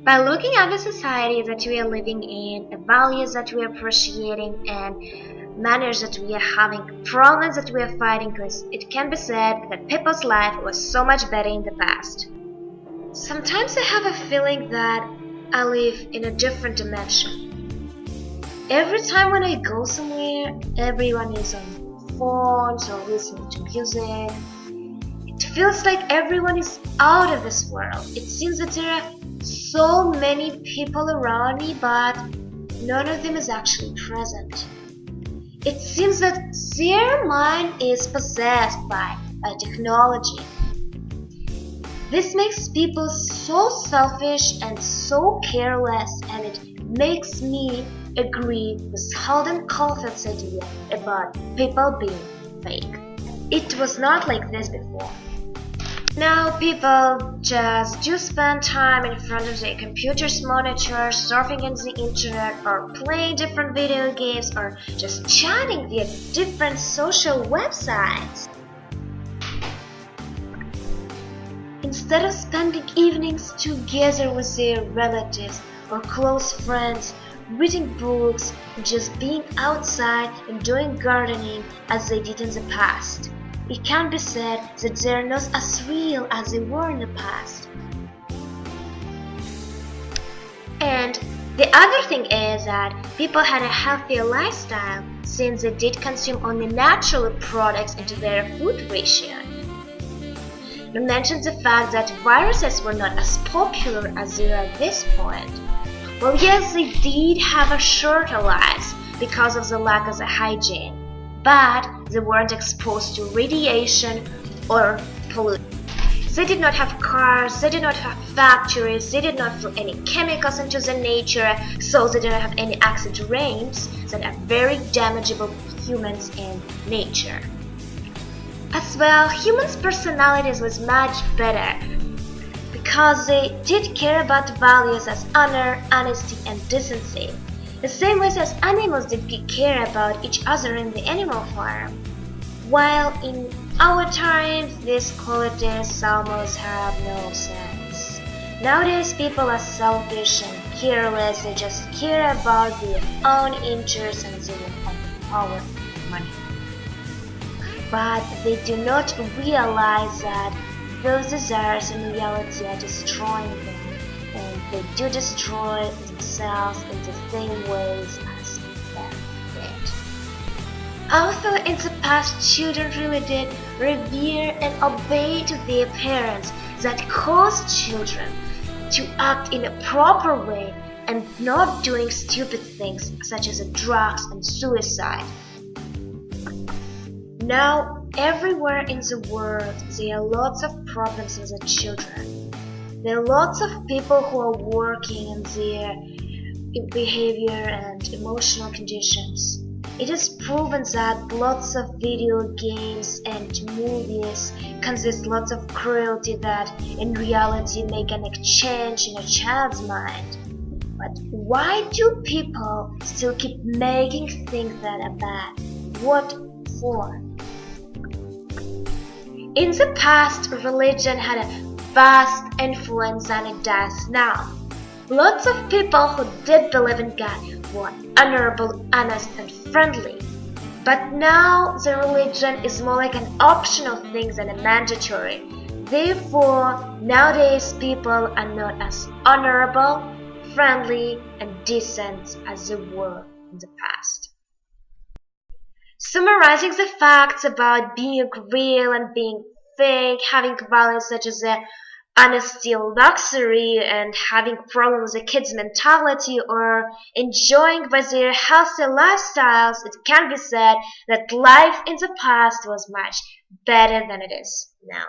By looking at the society that we are living in, the values that we are appreciating, and manners that we are having, problems that we are fighting with, it can be said that people's life was so much better in the past. Sometimes I have a feeling that I live in a different dimension. Every time when I go somewhere, everyone is on phones or listening to music. It feels like everyone is out of this world. It seems that there are so many people around me, but none of them is actually present. It seems that their mind is possessed by technology. This makes people so selfish and so careless, and it makes me agree with Holden Caulfield's idea about people being fake. It was not like this before. Now people just do spend time in front of their computers, monitors, surfing on the internet, or playing different video games, or just chatting via different social websites. Instead of spending evenings together with their relatives or close friends, reading books, and just being outside and doing gardening as they did in the past. It can be said that they are not as real as they were in the past. And the other thing is that people had a healthier lifestyle since they did consume only natural products into their food ration. You mentioned the fact that viruses were not as popular as they are at this point. Well, yes, they did have a shorter lives because of the lack of the hygiene, but they weren't exposed to radiation or pollution. They did not have cars, they did not have factories, they did not throw any chemicals into the nature, so they didn't have any acid rains that are very damageable for humans and nature. As well, humans' personalities was much better because they did care about values as honor, honesty, and decency, the same way as animals did care about each other in the animal farm. While in our times, these qualities almost have no sense. Nowadays, people are selfish and careless. They just care about their own interests and they want the power of money. But they do not realize that those desires in reality are destroying them, and they do destroy themselves in the same ways as them did. Although in the past children really did revere and obey to their parents, that caused children to act in a proper way and not doing stupid things such as drugs and suicide. Now, everywhere in the world, there are lots of problems with the children. There are lots of people who are working on their behavior and emotional conditions. It is proven that lots of video games and movies consist lots of cruelty that in reality make an exchange in a child's mind. But why do people still keep making things that are bad? What for? In the past, religion had a vast influence than it does now. Lots of people who did believe in God were honorable, honest, and friendly. But now the religion is more like an optional thing than a mandatory. Therefore, nowadays people are not as honorable, friendly, and decent as they were in the past. Summarizing the facts about being real and being fake, having values such as honesty, luxury, and having problems with the kids' mentality, or enjoying by their healthy lifestyles, it can be said that life in the past was much better than it is now.